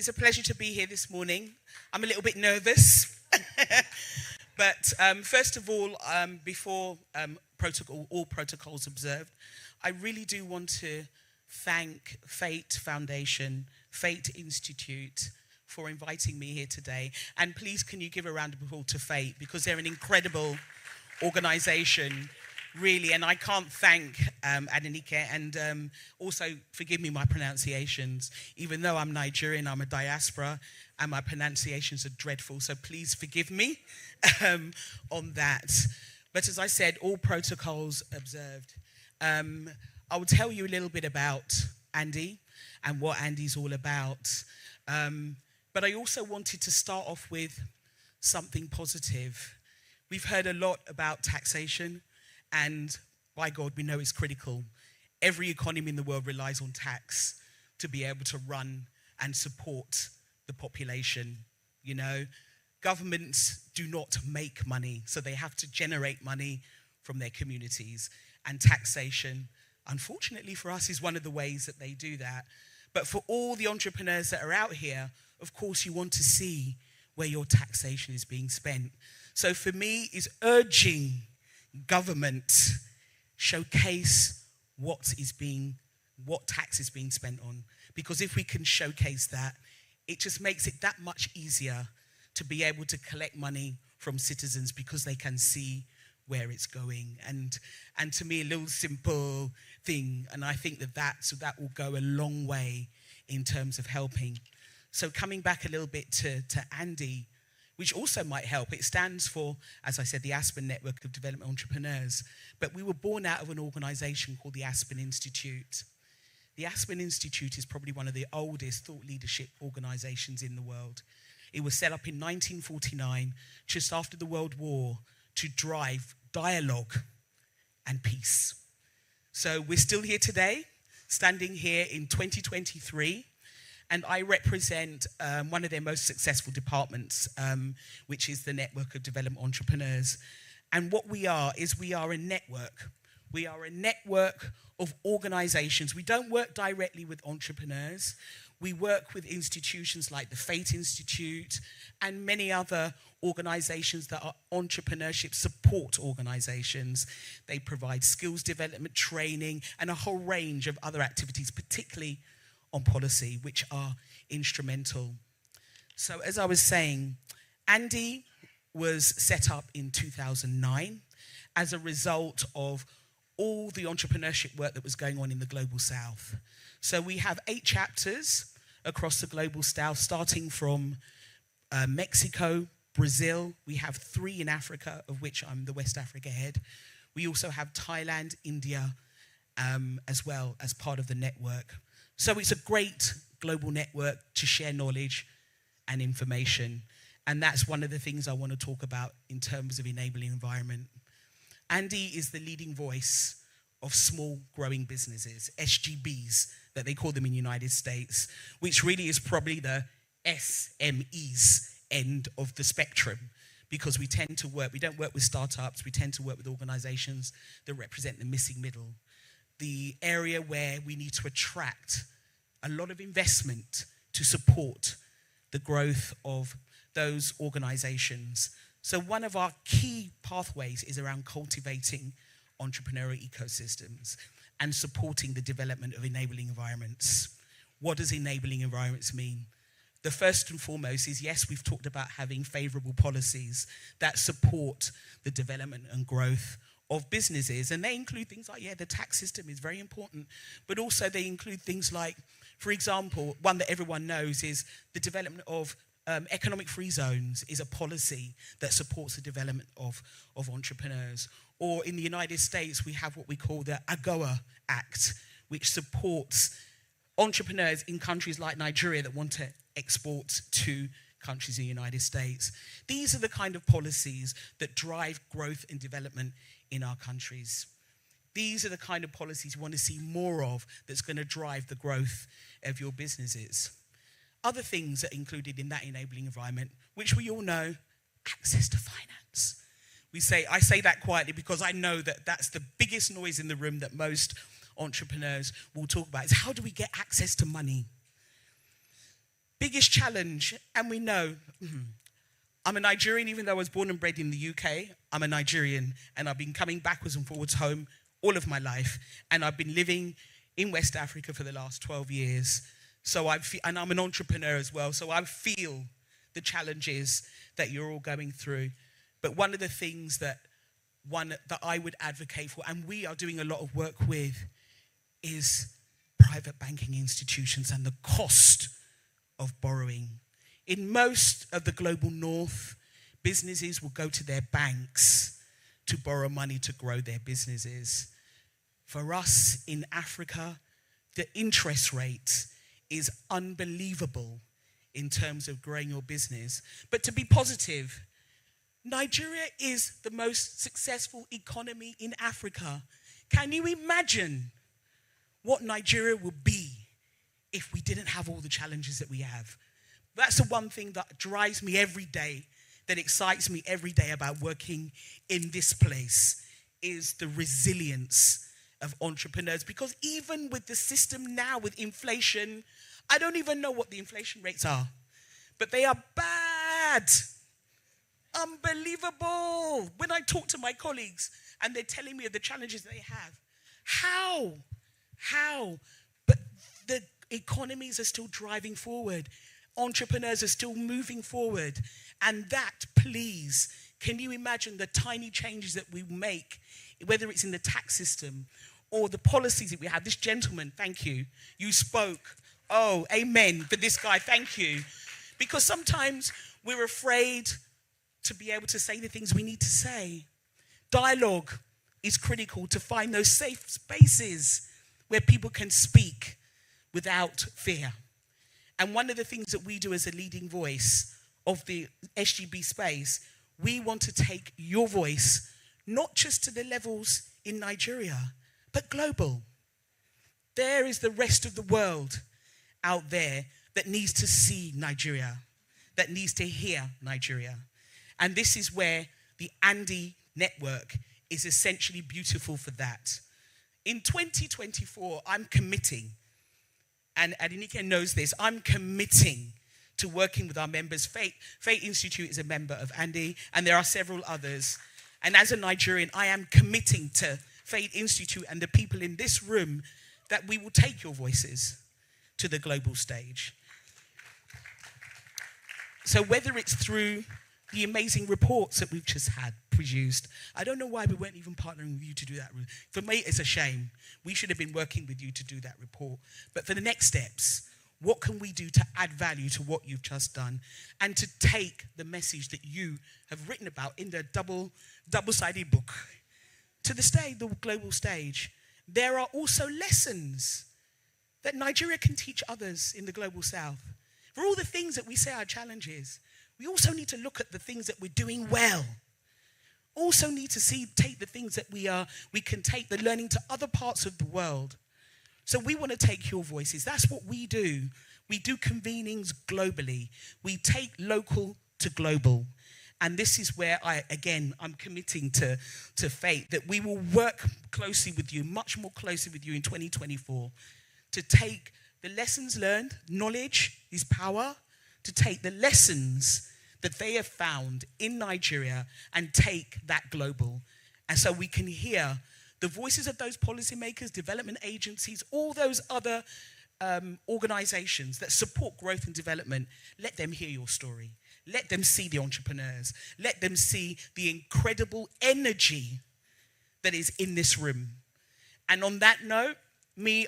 It's a pleasure to be here this morning. I'm a little bit nervous. But first of all, before all protocols observed, I really do want to thank Fate Foundation, Fate Institute, for inviting me here today. And please, can you give a round of applause to Fate, because they're an incredible organization, really. And I can't thank Adenike, and also forgive me my pronunciations. Even though I'm Nigerian, I'm a diaspora, and my pronunciations are dreadful, so please forgive me on that. But as I said, all protocols observed. I will tell you a little bit about Andy and what Andy's all about. But I also wanted to start off with something positive. We've heard a lot about taxation, and by God, we know it's critical. Every economy in the world relies on tax to be able to run and support the population. You know, governments do not make money, so they have to generate money from their communities. And taxation, unfortunately for us, is one of the ways that they do that. But for all the entrepreneurs that are out here, of course, you want to see where your taxation is being spent. So for me, is urging government showcase what tax is being spent on. Because if we can showcase that, it just makes it that much easier to be able to collect money from citizens, because they can see where it's going. And to me, a little simple thing, and I think that will go a long way in terms of helping. So coming back a little bit to Andy, which also might help. It stands for, as I said, the Aspen Network of Development Entrepreneurs. But we were born out of an organization called the Aspen Institute. The Aspen Institute is probably one of the oldest thought leadership organizations in the world. It was set up in 1949, just after the World War, to drive dialogue and peace. So we're still here today, standing here in 2023. And I represent one of their most successful departments, which is the Network of Development Entrepreneurs. And what we are a network. We are a network of organizations. We don't work directly with entrepreneurs. We work with institutions like the Fate Institute and many other organizations that are entrepreneurship support organizations. They provide skills development, training, and a whole range of other activities, particularly on policy, which are instrumental. So as I was saying, Andy was set up in 2009 as a result of all the entrepreneurship work that was going on in the Global South. So we have 8 chapters across the Global South, starting from Mexico, Brazil. We have 3 in Africa, of which I'm the West Africa head. We also have Thailand, India, as well as part of the network. So it's a great global network to share knowledge and information. And that's one of the things I want to talk about in terms of enabling environment. Andy is the leading voice of small growing businesses, SGBs, that they call them in the United States, which really is probably the SMEs end of the spectrum, because we don't work with startups, we tend to work with organizations that represent the missing middle. The area where we need to attract a lot of investment to support the growth of those organizations. So one of our key pathways is around cultivating entrepreneurial ecosystems and supporting the development of enabling environments. What does enabling environments mean? The first and foremost is, yes, we've talked about having favorable policies that support the development and growth of businesses. And they include things like, the tax system is very important, but also they include things like, for example, one that everyone knows is the development of economic free zones is a policy that supports the development of entrepreneurs. Or in the United States, we have what we call the AGOA Act, which supports entrepreneurs in countries like Nigeria that want to export to countries in the United States. These are the kind of policies that drive growth and development in our countries. These are the kind of policies you want to see more of that's going to drive the growth of your businesses. Other things that are included in that enabling environment, which we all know, access to finance. I say that quietly because I know that that's the biggest noise in the room that most entrepreneurs will talk about, is how do we get access to money? Biggest challenge, and we know, I'm a Nigerian, even though I was born and bred in the UK, I'm a Nigerian, and I've been coming backwards and forwards home all of my life, and I've been living in West Africa for the last 12 years. And I'm an entrepreneur as well, so I feel the challenges that you're all going through. But one of the things that I would advocate for, and we are doing a lot of work with, is private banking institutions and the cost of borrowing. In most of the global north, businesses will go to their banks to borrow money to grow their businesses. For us in Africa, the interest rate is unbelievable in terms of growing your business. But to be positive, Nigeria is the most successful economy in Africa. Can you imagine what Nigeria would be if we didn't have all the challenges that we have? That's the one thing that drives me every day, that excites me every day about working in this place, is the resilience of entrepreneurs. Because even with the system now, with inflation, I don't even know what the inflation rates are, but they are bad. Unbelievable. When I talk to my colleagues and they're telling me of the challenges they have, how? But the economies are still driving forward. Entrepreneurs are still moving forward. And that, please, can you imagine the tiny changes that we make, whether it's in the tax system or the policies that we have? This gentleman, thank you. You spoke. Oh, amen for this guy, thank you. Because sometimes we're afraid to be able to say the things we need to say. Dialogue is critical to find those safe spaces where people can speak without fear. And one of the things that we do as a leading voice of the SGB space, we want to take your voice not just to the levels in Nigeria, but global. There is the rest of the world out there that needs to see Nigeria, that needs to hear Nigeria. And this is where the Andy Network is essentially beautiful for that. In 2024, I'm committing, and Adenike knows this, I'm committing to working with our members. Fate Institute is a member of Andy, and there are several others. And as a Nigerian, I am committing to Fate Institute and the people in this room that we will take your voices to the global stage. So whether it's through the amazing reports that we've just had produced, I don't know why we weren't even partnering with you to do that. For me, it's a shame. We should have been working with you to do that report. But for the next steps, what can we do to add value to what you've just done and to take the message that you have written about in the double-sided book to the stage, the global stage? There are also lessons that Nigeria can teach others in the global south. For all the things that we say are challenges, we also need to look at the things that we're doing well. Also need to take the things that we can take the learning to other parts of the world. So we want to take your voices. That's what we do. We do convenings globally. We take local to global. And this is where I'm committing to Fate, that we will work closely with you, much more closely with you in 2024, to take the lessons learned. Knowledge is power. To take the lessons that they have found in Nigeria and take that global. And so we can hear the voices of those policymakers, development agencies, all those other organizations that support growth and development. Let them hear your story. Let them see the entrepreneurs. Let them see the incredible energy that is in this room. And on that note,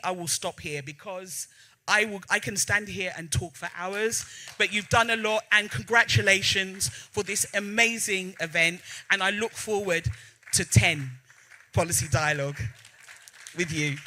I will stop here because I can stand here and talk for hours, but you've done a lot, and congratulations for this amazing event. And I look forward to 10 Policy Dialogue with you.